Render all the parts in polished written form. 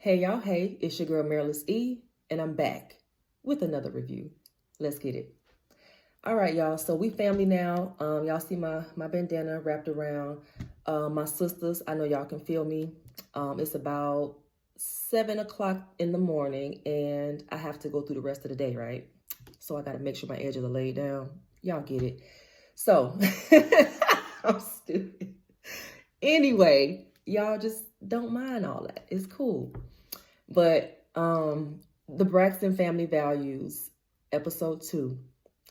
Hey y'all, hey, it's your girl Marilys E, and I'm back with another review. Let's get it. All right, y'all, so we family now. Y'all see my bandana wrapped around my sisters. I know y'all can feel me. It's about 7 o'clock in the morning, and I have to go through the rest of the day, right? So I got to make sure my edges are laid down. Y'all get it. So, I'm stupid. Anyway, y'all just don't mind all that. It's cool. But the Braxton Family Values, episode 2,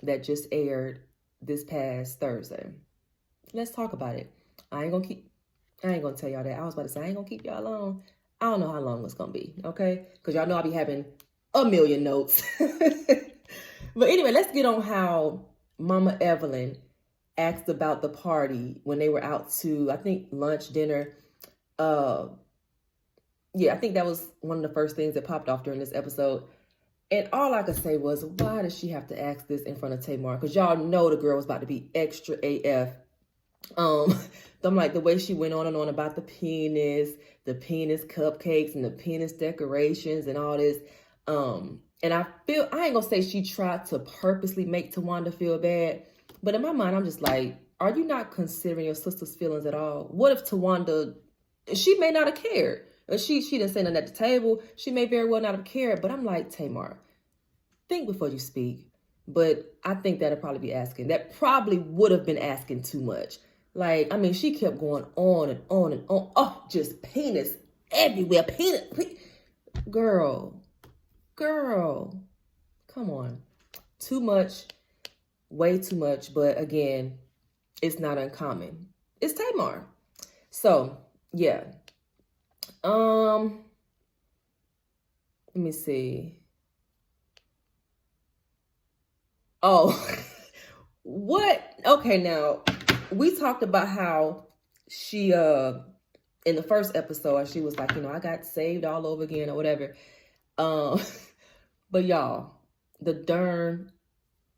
that just aired this past Thursday. Let's talk about it. I ain't gonna tell y'all that. I was about to say I ain't gonna keep y'all long. I don't know how long it's gonna be, okay? Because y'all know I'll be having a million notes. But anyway, let's get on how Mama Evelyn asked about the party when they were out to, I think, lunch, dinner. Yeah, I think that was one of the first things that popped off during this episode. And all I could say was, why does she have to ask this in front of Tamar? Because y'all know the girl was about to be extra AF. I'm like, the way she went on and on about the penis cupcakes, and the penis decorations and all this. And I ain't gonna say she tried to purposely make Tawanda feel bad, but in my mind, I'm just like, are you not considering your sister's feelings at all? What if Tawanda, she may not have cared. She didn't say nothing at the table. She may very well not have cared, but I'm like, Tamar, think before you speak. But I think that'll probably be asking. That probably would have been asking too much. Like, I mean, she kept going on and on and on. Oh, just penis everywhere. Penis. Girl, come on. Too much, way too much. But again, it's not uncommon. It's Tamar. So, yeah. Let me see. Oh, what? Okay, now we talked about how she in the first episode she was like, I got saved all over again or whatever. But y'all, the darn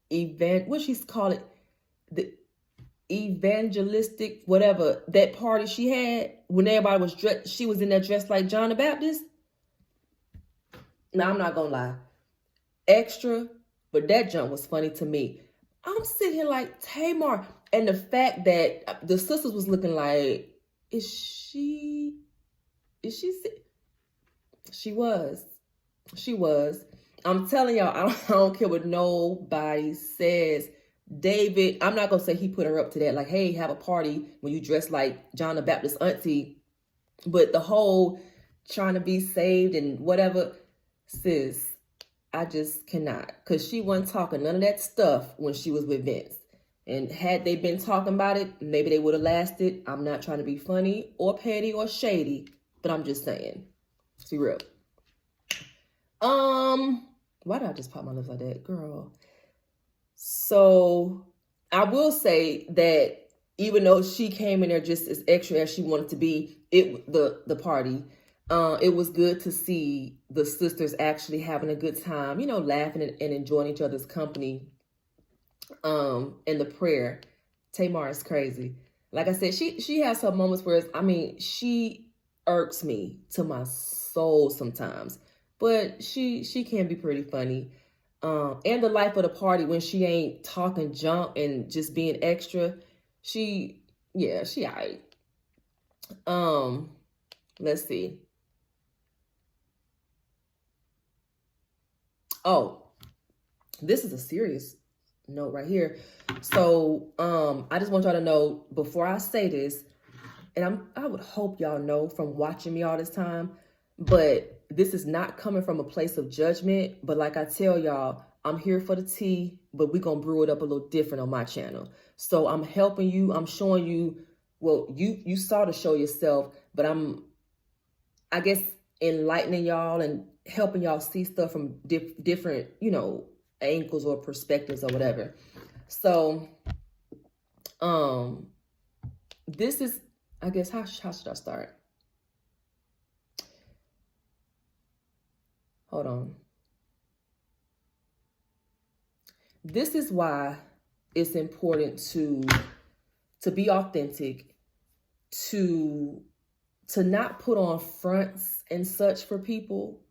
what she's called it, the evangelistic whatever, that party she had when everybody was dressed, she was in there dressed like John the Baptist. Now I'm not gonna lie, extra, but that jump was funny to me. I'm sitting here like, Tamar, and the fact that the sisters was looking like, she was. I'm telling y'all, I don't care what nobody says. David, I'm not going to say he put her up to that. Like, hey, have a party when you dress like John the Baptist auntie. But the whole trying to be saved and whatever, sis, I just cannot. Because she wasn't talking none of that stuff when she was with Vince. And had they been talking about it, maybe they would have lasted. I'm not trying to be funny or petty or shady, but I'm just saying. See, real. Why did I just pop my lips like that? Girl. So I will say that even though she came in there just as extra as she wanted to be, the party, it was good to see the sisters actually having a good time, laughing and enjoying each other's company. And the prayer. Tamar is crazy. Like I said, she has her moments where she irks me to my soul sometimes. But she can be pretty funny. And the life of the party when she ain't talking junk and just being extra. She all right. Let's see. Oh, this is a serious note right here. So, I just want y'all to know before I say this, and I would hope y'all know from watching me all this time, but this is not coming from a place of judgment. But like I tell y'all, I'm here for the tea, but we're going to brew it up a little different on my channel. So I'm helping you. I'm showing you, well, you saw the show yourself, but I guess, enlightening y'all and helping y'all see stuff from different, angles or perspectives or whatever. So, this is, I guess, how should I start? Hold on. This is why it's important to be authentic, to to not put on fronts and such for people,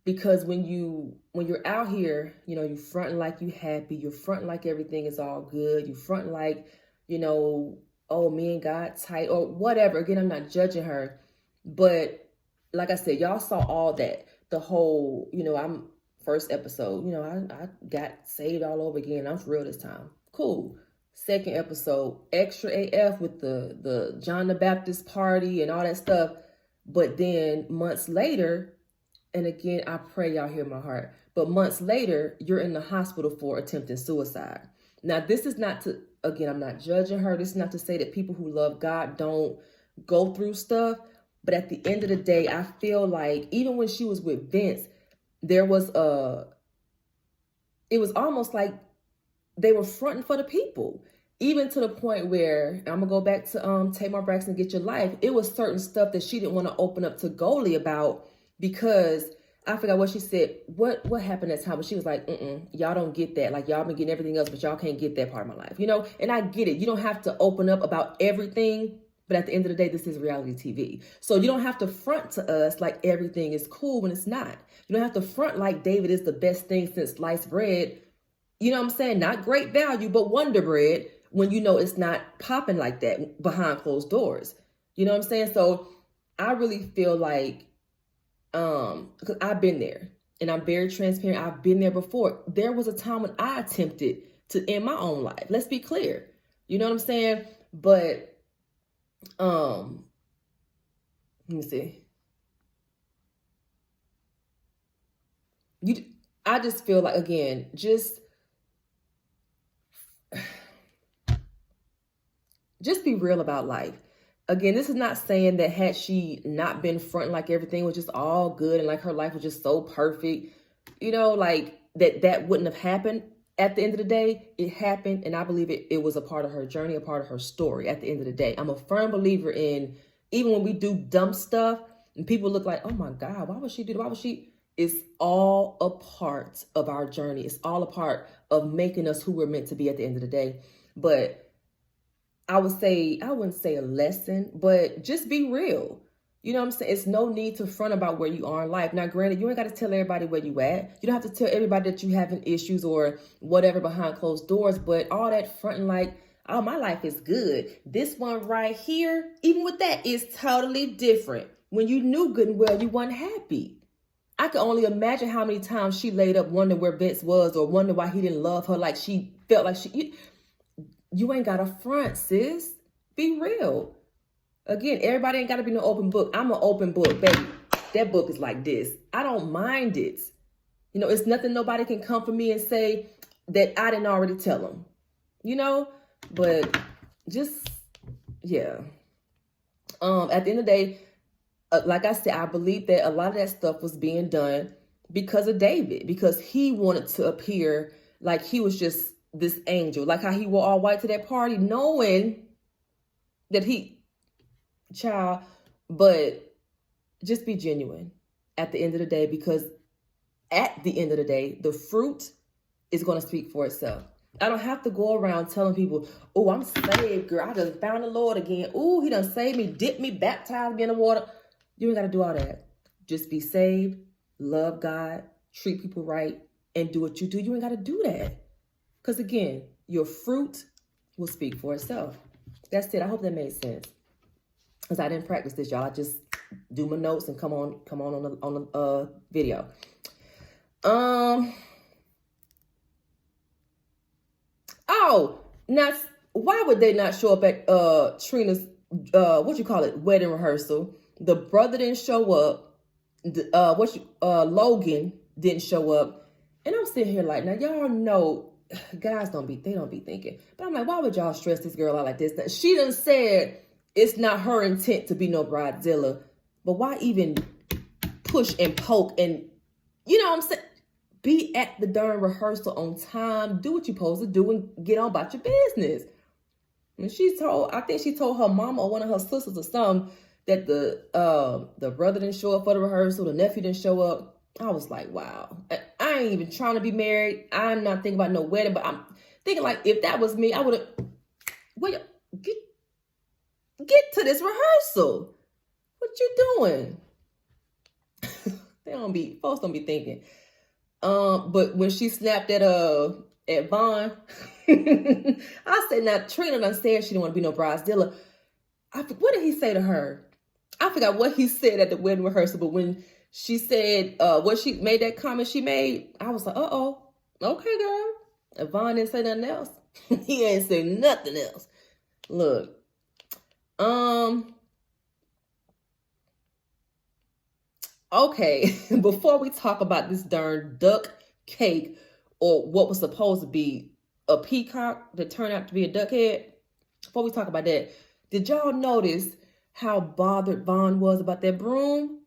because when you're out here, you fronting like you happy, you're fronting like everything is all good, you fronting like, oh, me and God tight or whatever. Again, I'm not judging her, but like I said, y'all saw all that. The whole, I'm first episode, I got saved all over again. I'm for real this time. Cool. Second episode, extra AF with the John the Baptist party and all that stuff. But then months later, and again, I pray y'all hear my heart, but months later, you're in the hospital for attempting suicide. Now, this is not to, again, I'm not judging her. This is not to say that people who love God don't go through stuff. But at the end of the day, I feel like even when she was with Vince, there was it was almost like they were fronting for the people, even to the point where, I'm gonna go back to Tamar Braxton, Get Your Life. It was certain stuff that she didn't want to open up to Goldie about, because I forgot what she said. What happened that time? But she was like, y'all don't get that. Like, y'all been getting everything else, but y'all can't get that part of my life, And I get it. You don't have to open up about everything. But at the end of the day, this is reality TV. So you don't have to front to us like everything is cool when it's not. You don't have to front like David is the best thing since sliced bread. You know what I'm saying? Not great value, but Wonder Bread, when it's not popping like that behind closed doors. You know what I'm saying? So I really feel like, because I've been there and I'm very transparent. I've been there before. There was a time when I attempted to end my own life. Let's be clear. You know what I'm saying? But let me see. I just feel like, again, just be real about life. Again, this is not saying that had she not been fronting like everything was just all good and like her life was just so perfect, like that wouldn't have happened. At the end of the day, it happened, and I believe it was a part of her journey, a part of her story. At the end of the day, I'm a firm believer in, even when we do dumb stuff and people look like, oh my God, why would she do that? Why would she? It's all a part of our journey. It's all a part of making us who we're meant to be at the end of the day. But I wouldn't say a lesson, but just be real. You know what I'm saying? It's no need to front about where you are in life. Now, granted, you ain't got to tell everybody where you at. You don't have to tell everybody that you having issues or whatever behind closed doors, but all that fronting like, oh, my life is good. This one right here, even with that, is totally different. When you knew good and well you weren't happy. I can only imagine how many times she laid up wondering where Vince was or wondering why he didn't love her like she felt like you ain't got a front, sis. Be real. Again, everybody ain't got to be no open book. I'm an open book, baby. That book is like this. I don't mind it. It's nothing nobody can come for me and say that I didn't already tell them. But just, yeah. At the end of the day, like I said, I believe that a lot of that stuff was being done because of David, because he wanted to appear like he was just this angel, like how he wore all white to that party, knowing that child, but just be genuine at the end of the day, because at the end of the day, the fruit is going to speak for itself. I don't have to go around telling people, oh, I'm saved, girl. I just found the Lord again. Oh, he done saved me, dipped me, baptized me in the water. You ain't got to do all that. Just be saved, love God, treat people right, and do what you do. You ain't got to do that. Because again, your fruit will speak for itself. That's it. I hope that made sense. Because I didn't practice this, y'all. I just do my notes and come on the video. Oh, now why would they not show up at Trina's wedding rehearsal? The brother didn't show up. Logan didn't show up, and I'm sitting here like, now y'all know, guys don't be thinking. But I'm like, why would y'all stress this girl out like this? She done said it's not her intent to be no bridezilla, but why even push and poke and, what I'm saying? Be at the darn rehearsal on time. Do what you're supposed to do and get on about your business. And I think she told her mama or one of her sisters or something that the brother didn't show up for the rehearsal, the nephew didn't show up. I was like, wow. I ain't even trying to be married. I'm not thinking about no wedding, but I'm thinking like, if that was me, I would have, get to this rehearsal. what you doing? Folks don't be thinking. But when she snapped at Vaughn, I said, now Trina done said she didn't want to be no bridezilla. What did he say to her? I forgot what he said at the wedding rehearsal, but when she said what she made that comment she made, I was like, uh-oh, okay, girl. And Vaughn didn't say nothing else. He ain't say nothing else. Look, okay, before we talk about this darn duck cake or what was supposed to be a peacock that turned out to be a duck head, before we talk about that, did y'all notice how bothered Vaughn was about that broom?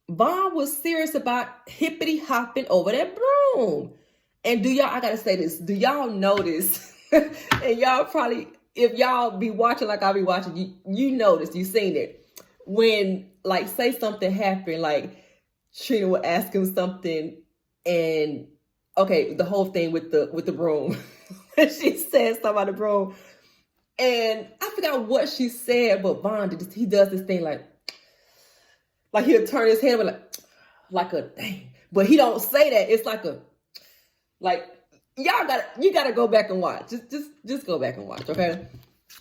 Vaughn was serious about hippity hopping over that broom. And I gotta say this, do y'all notice, and y'all probably, if y'all be watching like I'll be watching, you noticed, you seen it. When, like, say something happened, like Trina would ask him something, and okay, the whole thing with the broom. She said something about the broom, and I forgot what she said, but Vaughn he does this thing like he'll turn his head like a dang, but he don't say that. It's like you gotta go back and watch. Just go back and watch, okay?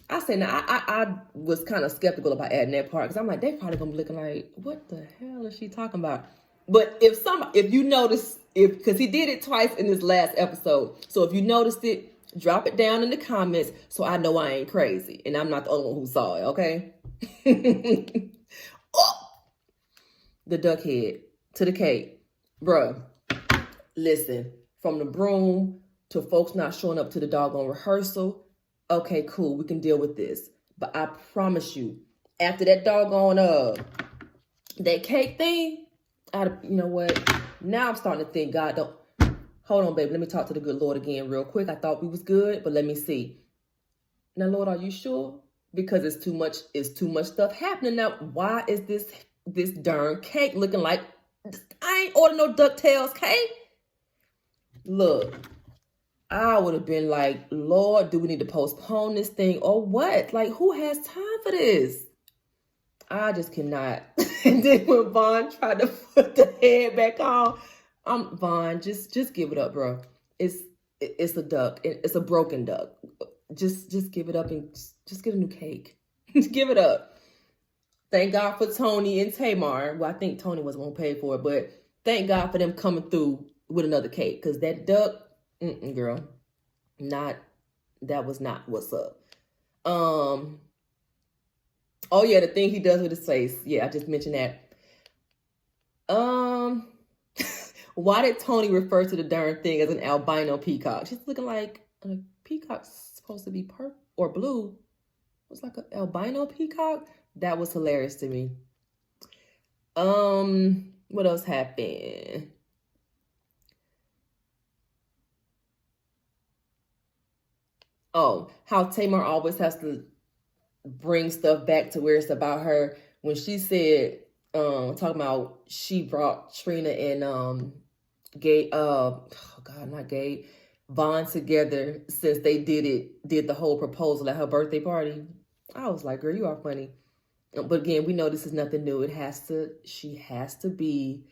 I said, now, I was kind of skeptical about adding that part because I'm like, they probably gonna be looking like, what the hell is she talking about? But if you notice, because he did it twice in this last episode, so if you noticed it, drop it down in the comments so I know I ain't crazy and I'm not the only one who saw it, okay? Oh! The duck head to the cake, bruh. Listen, from the broom to folks not showing up to the doggone rehearsal. Okay, cool, we can deal with this. But I promise you, after that doggone that cake thing, you know what? Now I'm starting to think, God, don't hold on, baby. Let me talk to the good Lord again real quick. I thought we was good, but let me see. Now, Lord, are you sure? Because it's too much stuff happening now. Why is this darn cake looking like I ain't ordered no DuckTales cake? Look. I would have been like, Lord, do we need to postpone this thing or what? Like, who has time for this? I just cannot. And then when Vaughn tried to put the head back on, Vaughn, just give it up, bro. It's a duck. It's a broken duck. Just give it up and just get a new cake. Give it up. Thank God for Tony and Tamar. Well, I think Tony was going to pay for it, but thank God for them coming through with another cake because that duck, girl, that was not what's up. Oh yeah, the thing he does with his face. Yeah, I just mentioned that. Why did Tony refer to the darn thing as an albino peacock? She's looking like a peacock's supposed to be purple or blue. It's like an albino peacock. That was hilarious to me. What else happened? Oh, how Tamar always has to bring stuff back to where it's about her. When she said, talking about she brought Trina and Vaughn together since they did the whole proposal at her birthday party. I was like, girl, you are funny. But again, we know this is nothing new. She has to be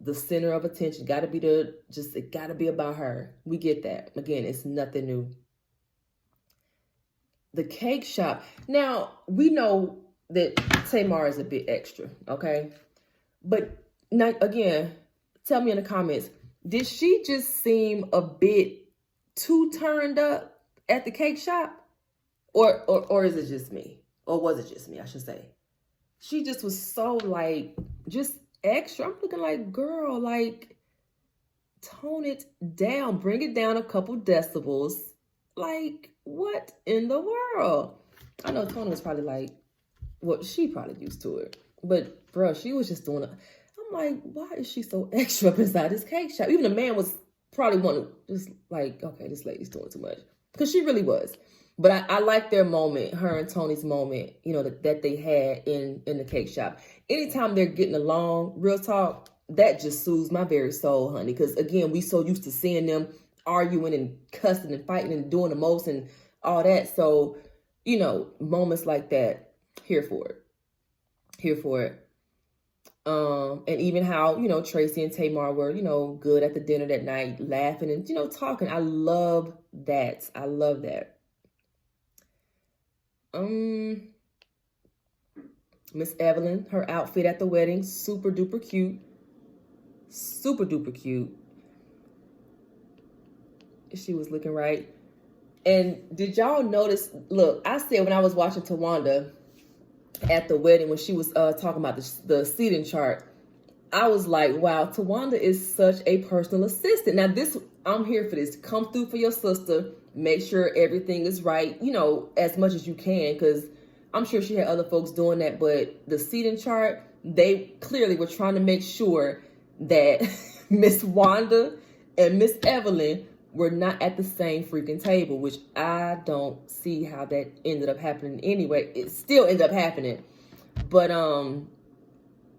the center of attention. It gotta be about her. We get that. Again, it's nothing new. The cake shop. Now, we know that Tamar is a bit extra, okay? But now, again, tell me in the comments, did she just seem a bit too turned up at the cake shop? Or is it just me? Or was it just me, I should say? She just was so, like, just extra. I'm looking like, girl, like, tone it down. Bring it down a couple decibels. Like, what in the world? I know Tony was probably like, well, she probably used to it. But, bro, she was just doing it. I'm like, why is she so extra up inside this cake shop? Even the man was probably one just like, okay, this lady's doing too much. Because she really was. But I like their moment, her and Tony's moment, you know, that they had in the cake shop. Anytime they're getting along, real talk, that just soothes my very soul, honey. Because, again, we so used to seeing them arguing and cussing and fighting and doing the most and all that. So, you know, moments like that, here for it. Here for it. And even how, Tracy and Tamar were, good at the dinner that night, laughing and, talking. I love that. I love that. Miss Evelyn, her outfit at the wedding, super duper cute. Super duper cute. She was looking right. And did y'all notice, look, I said when I was watching Tawanda at the wedding, when she was talking about the seating chart, I was like, wow, Tawanda is such a personal assistant. Now I'm here for this. Come through for your sister. Make sure everything is right, as much as you can, because I'm sure she had other folks doing that. But the seating chart, they clearly were trying to make sure that Miss Wanda and Miss Evelyn were not at the same freaking table, which I don't see how that ended up happening anyway. It still ended up happening. But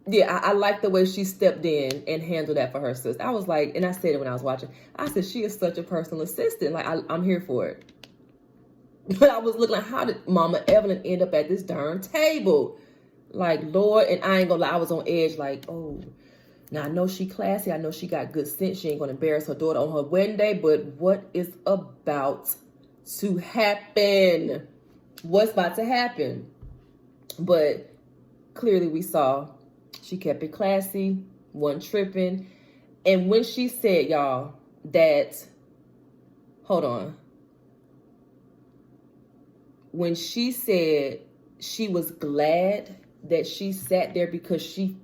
yeah, I like the way she stepped in and handled that for her sister. I was like, and I said it when I was watching, I said, she is such a personal assistant. Like, I'm here for it. But I was looking like, how did Mama Evelyn end up at this darn table? Like, Lord, and I ain't gonna lie, I was on edge, like, oh. Now, I know she classy. I know she got good sense. She ain't gonna embarrass her daughter on her wedding day, but what is about to happen? What's about to happen? But clearly we saw she kept it classy, wasn't tripping. And when she said, y'all, that, hold on. When she said she was glad that she sat there because she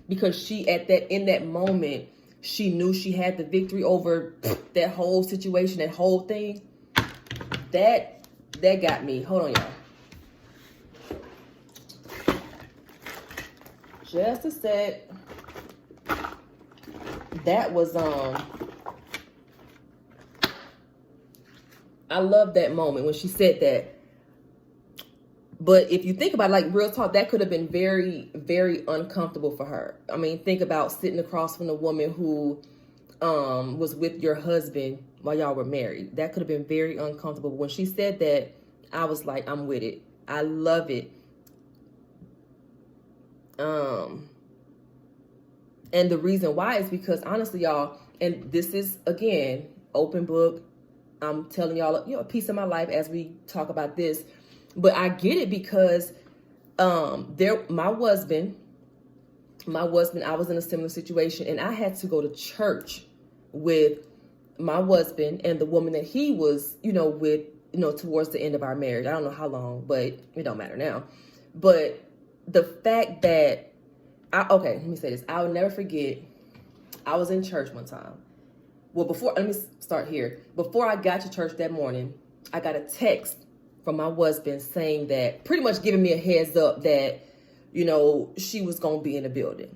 in that moment, she knew she had the victory over that whole situation, that whole thing. That got me. Hold on, y'all. Just a sec. That was I love that moment when she said that. But if you think about it, like real talk, that could have been very, very uncomfortable for her. I mean, think about sitting across from the woman who was with your husband while y'all were married. That could have been very uncomfortable. When she said that, I was like, I'm with it. I love it. And the reason why is because honestly, y'all, and this is again, open book. I'm telling y'all, a piece of my life as we talk about this. But I get it because my husband, I was in a similar situation and I had to go to church with my husband and the woman that he was, with, towards the end of our marriage. I don't know how long, but it don't matter now. But the fact that let me say this. I'll never forget. I was in church one time. Well, let me start here. Before I got to church that morning, I got a text from my husband saying that, pretty much giving me a heads up that, she was going to be in the building.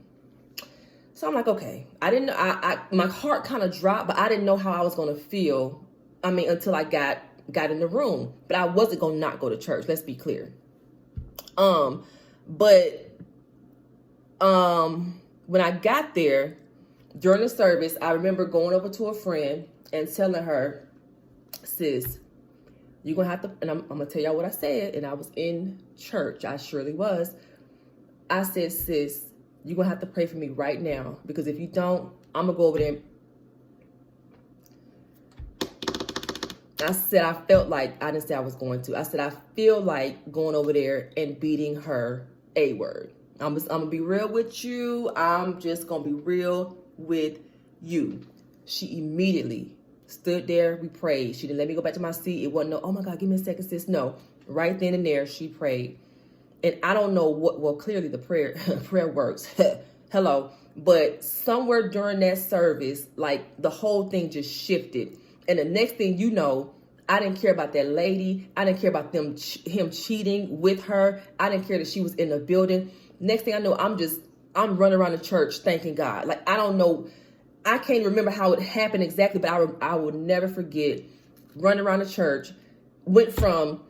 So I'm like, okay. I didn't know, my heart kind of dropped, but I didn't know how I was going to feel. I mean, until I got in the room, but I wasn't going to not go to church. Let's be clear. But when I got there during the service, I remember going over to a friend and telling her, sis, you're going to have to, and I'm going to tell y'all what I said. And I was in church. I surely was. I said, sis, you're going to have to pray for me right now. Because if you don't, I'm going to go over there. I said, I felt like, I didn't say I was going to. I said, I feel like going over there and beating her a word. I'm going to be real with you. I'm just going to be real with you. She immediately stood there. We prayed. She didn't let me go back to my seat. It wasn't no, oh my God, give me a second, sis. No, right then and there, she prayed. And I don't know well, clearly the prayer works. Hello. But somewhere during that service, like the whole thing just shifted. And the next thing you know, I didn't care about that lady. I didn't care about him cheating with her. I didn't care that she was in the building. Next thing I know, I'm running around the church thanking God. Like, I don't know. I can't remember how it happened exactly, but I will never forget running around the church. Went from,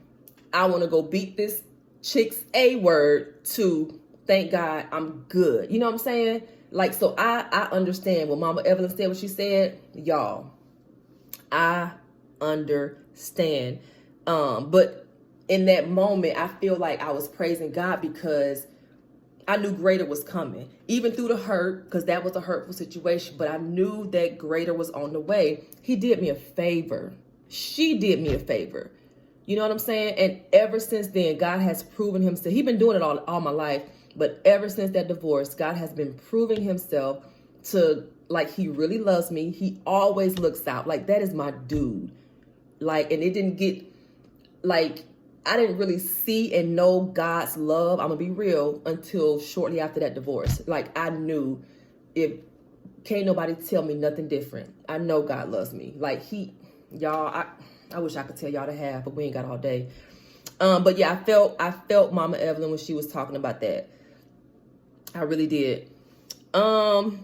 I want to go beat this chick's a word to, thank God, I'm good. You know what I'm saying? Like, so I understand when Mama Evelyn said what she said. Y'all, I understand. But in that moment, I feel like I was praising God because I knew greater was coming, even through the hurt, because that was a hurtful situation. But I knew that greater was on the way. He did me a favor. She did me a favor. You know what I'm saying? And ever since then, God has proven himself. He's been doing it all my life. But ever since that divorce, God has been proving himself to, like, he really loves me. He always looks out. Like, that is my dude. Like, and it didn't get, like, I didn't really see and know God's love, I'm going to be real, until shortly after that divorce. Like, I knew, if can't nobody tell me nothing different. I know God loves me. Like, y'all, I wish I could tell y'all the half, but we ain't got all day. But yeah, I felt Mama Evelyn when she was talking about that. I really did. The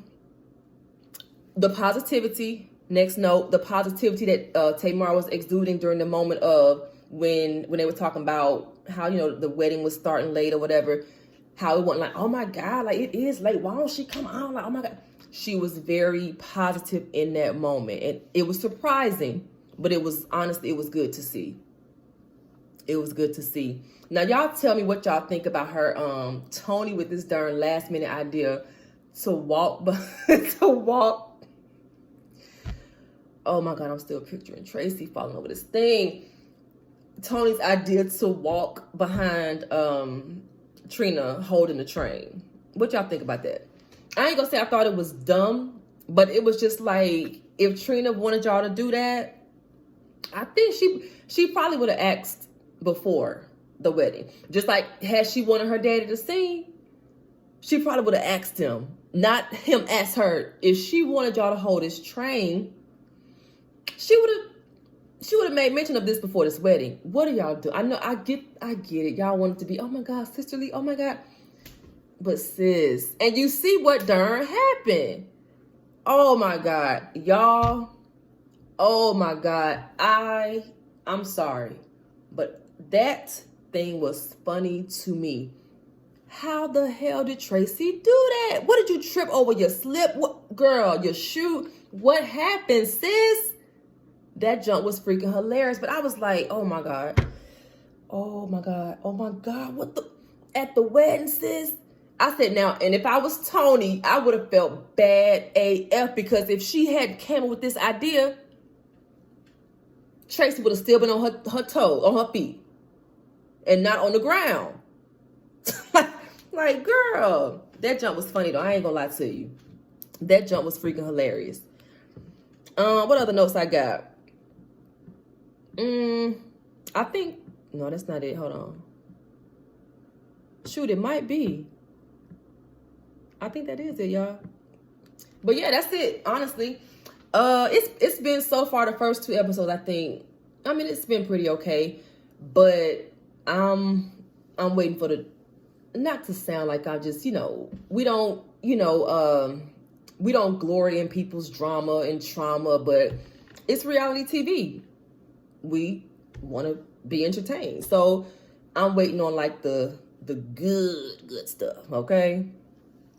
positivity, next note, the positivity that Tamar was exuding during the moment of when they were talking about how, you know, the wedding was starting late or whatever, how it wasn't like, oh my God, like, it is late, why don't she come on? Like, oh my God. She was very positive in that moment. And it was surprising, but it was, honestly, it was good to see. It was good to see. Now, y'all tell me what y'all think about her, Tony, with this darn last minute idea to walk, to walk. Oh my God, I'm still picturing Tracy falling over this thing. Tony's idea to walk behind Trina holding the train. What y'all think about that? I ain't gonna say I thought it was dumb, but it was just like, if Trina wanted y'all to do that, I think she probably would have asked before the wedding. Just like, had she wanted her daddy to sing, she probably would have asked him, not him ask her. If she wanted y'all to hold this train, she would have made mention of this before this wedding. What do y'all do? I know, I get it. Y'all want it to be, oh my God, sisterly, oh my God. But sis, and you see what darn happened. Oh my God, y'all. Oh my God. I'm sorry, but that thing was funny to me. How the hell did Tracy do that? What did you trip over? Your slip? What, girl, your shoe? What happened, sis? That jump was freaking hilarious. But I was like, oh my God. Oh my God. Oh my God. What the? At the wedding, sis? I said, now, and if I was Tony, I would have felt bad AF, because if she had came up with this idea, Tracy would have still been on her toes, on her feet, and not on the ground. Like, girl, that jump was funny though. I ain't gonna lie to you. That jump was freaking hilarious. What other notes I got? I think, no, that's not it. Hold on. Shoot, it might be. I think that is it, y'all. But yeah, that's it. Honestly, it's been so far the first 2 episodes. I think. I mean, it's been pretty okay, but I'm waiting for the, not to sound like I'm just, we don't glory in people's drama and trauma, but it's reality TV. We want to be entertained, so I'm waiting on like the good stuff. Okay.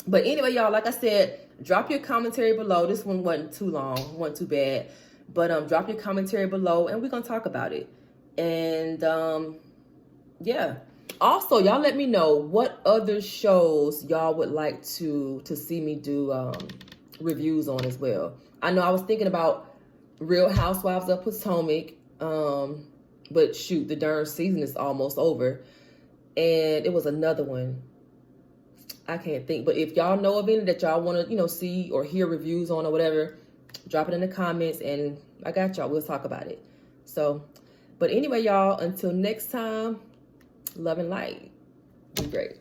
But anyway, y'all, like I said, drop your commentary below. This one wasn't too long, wasn't too bad. But drop your commentary below, and we're going to talk about it. And, yeah. Also, y'all let me know what other shows y'all would like to see me do reviews on as well. I know I was thinking about Real Housewives of Potomac. But shoot, the darn season is almost over. And it was another one. I can't think, but if y'all know of any that y'all want to, see or hear reviews on or whatever, drop it in the comments, and I got y'all. We'll talk about it. So, but anyway, y'all, until next time, love and light. Be great.